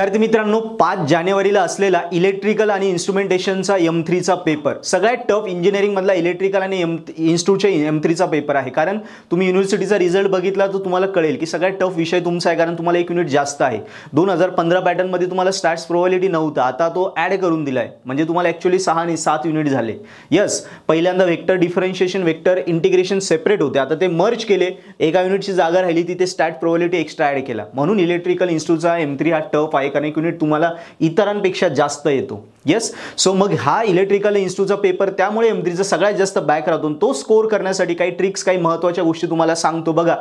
विद्यार्थी मित्रांनो, 5 जानेवारीला असलेला इलेक्ट्रिकल आणि इन्स्ट्रुमेंटेशनचा M3 चा पेपर सगळ्यात टफ इंजिनिअरिंग मधला इलेक्ट्रिकल आणि इन्स्ट्रूच्या M3 चा पेपर आहे। कारण तुम्ही युनिव्हर्सिटीचा रिझल्ट बघितला तर तुम्हाला कळेल की सगळ्यात टफ विषय तुमचा आहे, कारण तुम्हाला 1 युनिट जास्त आहे। 2015 पॅटर्न मध्ये तुम्हाला स्टॅट्स प्रोबॅबिलिटी नव्हता, आता तो ऍड करून दिलाय, म्हणजे तुम्हाला ऍक्च्युअली 6 आणि 7 युनिट झाले। यस, पहिल्यांदा vector differentiation vector integration separate होते, आता ते मर्ज केले, एका युनिटची जागा राहिली तिथे स्टॅट प्रोबॅबिलिटी एक्स्ट्रा ऍड केला, म्हणून इलेक्ट्रिकल इन्स्ट्रूचा M3 हा टफ आहे, कारण 1 युनिट तुम्हाला इतरांपेक्षा जास्त येतो। यस, सो मग हा इलेक्ट्रिकल इन्स्ट्रूचा पेपर त्यामुळे M3 चा सगळ्यात जास्त बॅक राहतो। तो स्कोर करण्यासाठी काही ट्रिक्स, काही महत्त्वाच्या गोष्टी तुम्हाला सांगतो बघा।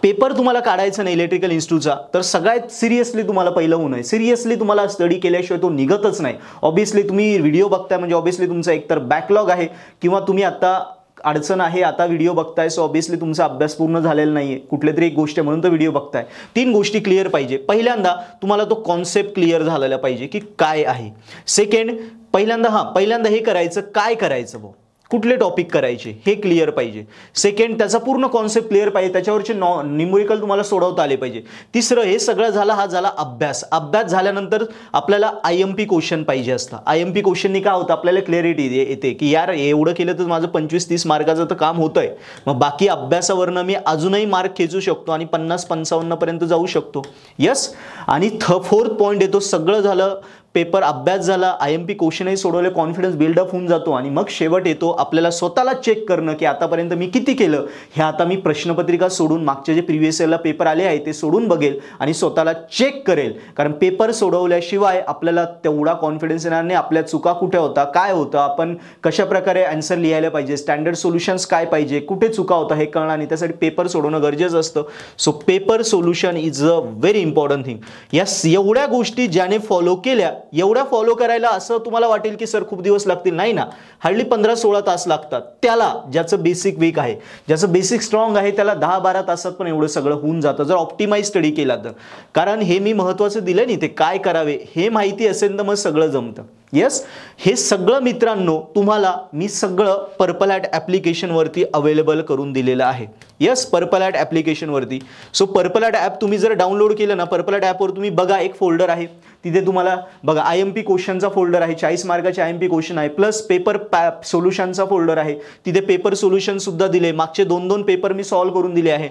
पेपर तुम्हाला काढायचा नाही इलेक्ट्रिकल इन्स्ट्रूचा तर सगळ्यात सिरियसली तुम्हाला पहिलं होणं आहे, सिरियसली तुम्हाला स्टडी केल्याशिवाय तो निघतच नाही। ऑब्वियसली तुम्ही व्हिडिओ बघताय म्हणजे ऑब्वियसली तुमचा एकतर बॅकलॉग आहे किंवा तुम्ही आता अडचण आहे, आता व्हिडिओ बघताय, सो ऑब्वियसली तुमचा अभ्यास पूर्ण झालेला नाहीये, कुठल्या तरी एक गोष्ट म्हणून तो व्हिडिओ बघताय। 3 गोष्टी क्लिअर पाहिजे। पहिल्यांदा तुम्हाला तो कॉन्सेप्ट क्लिअर झालेला पाहिजे की काय आहे। सेकंड, पहिल्यांदा हे करायचं, काय करायचं, कुठले टॉपिक करायचे हे क्लिअर पाहिजे। सेकंड, त्याचा पूर्ण कॉन्सेप्ट क्लिअर पाहिजे, त्याच्यावरचे न्यूमेरिकल तुम्हाला सोडवता आले पाहिजे। तिसरं, हे सगळं झालं, हा झाला अभ्यास। अभ्यास झाल्यानंतर आपल्याला IMP क्वेश्चन पाहिजे असतं। IMP क्वेश्चननी काय होतं, आपल्याला क्लॅरिटी येते की यार एवढं केलं तर माझं 25-30 मार्काचं तर काम होतंय, मग बाकी अभ्यासावरनं मी अजूनही मार्क खेचू शकतो आणि 50-55 पर्यंत जाऊ शकतो। यस, आणि 4th पॉइंट येतो, सगळं झालं, पेपर अभ्यास झाला, IMP क्वेश्चनही सोडवले, कॉन्फिडन्स बिल्डअप होऊन जातो, आणि मग शेवट येतो आपल्याला स्वतःला चेक करणं की आतापर्यंत मी किती केलं। हे आता मी प्रश्नपत्रिका सोडून मागचे जे प्रिव्हियस इयरला पेपर आले आहे ते सोडून बघेल आणि स्वतःला चेक करेल, कारण पेपर सोडवल्याशिवाय आपल्याला तेवढा कॉन्फिडन्स येणार नाही। आपल्या चुका कुठे होता, काय होतं, आपण कशा प्रकारे आन्सर लिहायला पाहिजे, स्टँडर्ड सोल्युशन्स काय पाहिजे, कुठे चुका होता हे कळणार नाही, त्यासाठी पेपर सोडवणं गरजेचं असतं। So paper solution is a very important thing. Yes, एवढ्या गोष्टी ज्याने फॉलो केल्या, एवढ्या फॉलो करायला असं तुम्हाला वाटेल की सर खूप दिवस लागतील, नाही ना, हार्डली 15-16 तास लागतात। त्याला ज्याचं बेसिक वीक आहे, ज्याचं बेसिक स्ट्रॉंग आहे, त्याला 10-12 तासात पण एवढं सगळं होऊन जातं जर ऑप्टिमाइज स्टडी केला तर। कारण हे मी महत्त्वाचं दिलं नाही, ते काय करावे हे माहिती असेल तर मग सगळं जमतं। यस, हे सगळं मित्रांनो तुम्हाला मी सगळं पर्पल हॅट ॲप्लिकेशन वरती अवेलेबल करून दिलेलं आहे। यस, पर्पल हॅट ॲप्लिकेशन वरती। सो पर्पल हॅट ॲप तुम्ही जर डाउनलोड केलं ना, पर्पल हॅट ॲपवर तुम्ही बघा, एक फोल्डर आहे, तिथे तुम्हाला बघा IMP क्वेश्चनचा फोल्डर आहे, 40 मार्काचे IMP क्वेश्चन आहे, प्लस पेपर सोल्युशनचा फोल्डर आहे, तिथे पेपर सोल्युशन सुद्धा दिले, मागचे 2-2 पेपर मी सॉल्व्ह करून दिले आहे।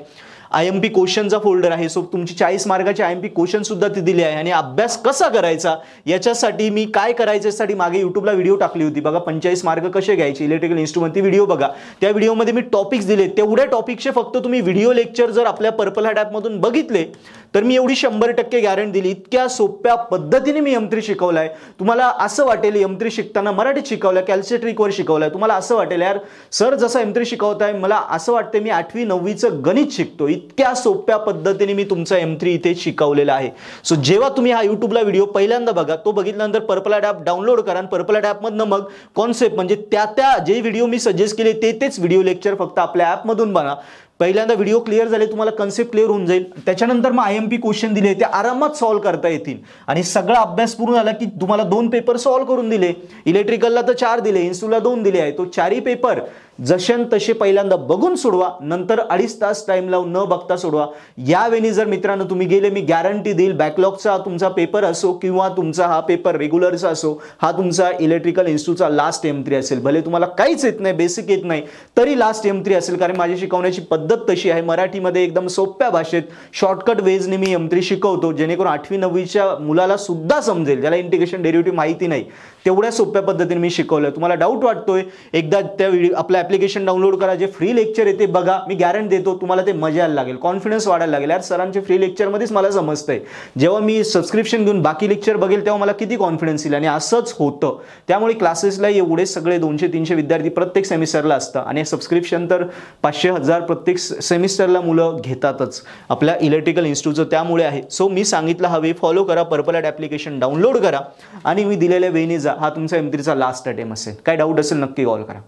IMP क्वेश्चनचा फोल्डर आहे, सो तुमची 40 मार्काचे IMP क्वेश्चन सुद्धा ते दिले आहे। आणि अभ्यास कसा करायचा याच्यासाठी मी काय करायचं यासाठी मागे युट्यूबला व्हिडिओ टाकली होती बघा, 45 मार्क कसे घ्यायचे इलेक्ट्रिकल इन्स्ट्रुमेंट, ती व्हिडिओ बघा। त्या व्हिडिओमध्ये मी टॉपिक्स दिले, तेवढ्या टॉपिकचे फक्त तुम्ही व्हिडिओ लेक्चर जर आपल्या पर्पल हॅट ॲपमधून बघितले तर मी एवढी 100% गॅरंटी दिली, इतक्या सोप्या पद्धतीने मी M3 शिकवलाय। तुम्हाला असं वाटेल M3 शिकताना मराठीत शिकवलाय, कॅल्क्युलेटरवर शिकवलाय, तुम्हाला असं वाटेल यार सर जसं M3 शिकवताय मला असं वाटतं मी 8वी-9वीचं गणित शिकतो, इतक्या सोप्या पद्धतीने मी तुमचा M3 इथे शिकवलेला आहे। सो जेव्हा तुम्ही हा युट्यूबला व्हिडिओ पहिल्यांदा बघा, तो बघितल्यानंतर पर्पल हॅट ॲप डाउनलोड करा, पर्पल हॅट ॲपमधनं मग कॉन्सेप्ट म्हणजे त्या जे व्हिडिओ मी सजेस्ट केले तेच व्हिडिओ लेक्चर फक्त आपल्या ॲपमधून बघा। पहिल्यांदा व्हिडिओ क्लिअर झाले, तुम्हाला कन्सेप्ट क्लिअर होऊन जाईल, त्याच्यानंतर मग IMP क्वेश्चन दिले ते आरामात सॉल्व्ह करता येतील, आणि सगळा अभ्यास पूर्ण झाला की तुम्हाला 2 पेपर सॉल्व्ह करून दिले, इलेक्ट्रिकलला तर 4 दिले, इन्स्ट्रूला 2 दिले आहे, तो 4ही पेपर जशन तसे पहिल्यांदा बघून सोडवा, नंतर 2.5 तास टाइम लावून न बघता सोडवा। यावेळी जर मित्रांनो तुम्ही गेले, मी गॅरंटी देईल बॅकलॉगचा तुमचा पेपर असो किंवा तुमचा हा पेपर रेग्युलरचा असो, हा तुमचा इलेक्ट्रिकल इन्स्ट्रूचा लास्ट M3 असेल। भले तुम्हाला काहीच येत नाही, बेसिक येत नाही तरी लास्ट M3 असेल, कारण माझी शिकवण्याची पद्धत तशी आहे, मराठीमध्ये एकदम सोप्या भाषेत शॉर्टकट वेजने मी M3 शिकवतो, जेणेकरून 8वी-9वीच्या मुलाला सुद्धा समजेल, ज्याला इंटिग्रेशन डेरिव्हेटिव्ह माहिती नाही, तेवढ्या सोप्या पद्धतीने मी शिकवलं। तुम्हाला डाऊट वाटतोय, एकदा त्या व्हिडिओ आपल्या ॲप्लिकेशन डाउनलोड करा, जे फ्री लेक्चर येते बघा, मी गॅरंटी देतो तुम्हाला ते मजा यायला लागेल, कॉन्फिडन्स वाढायला लागेल, यार सरांचे फ्री लेक्चरमध्येच मला समजतंय, जेव्हा मी सबस्क्रिप्शन घेऊन बाकी लेक्चर बघेल तेव्हा मला किती कॉन्फिडन्स येईल, आणि असंच होतं। त्यामुळे क्लासेसला एवढे सगळे 200-300 विद्यार्थी प्रत्येक सेमिस्टरला असतं, आणि सबस्क्रिप्शन तर 500-1000 प्रत्येक सेमिस्टरला मुलं घेतातच आपल्या इलेक्ट्रिकल इन्स्ट्रूचं, त्यामुळे आहे। सो मी सांगितलं हा वे फॉलो करा, पर्पल हॅट ॲप्लिकेशन डाउनलोड करा, आणि मी दिलेल्या वेने जा, हा तुमचा M3 चा लास्ट अटेम्प्ट असेल। काय डाऊट असेल नक्की कॉल करा।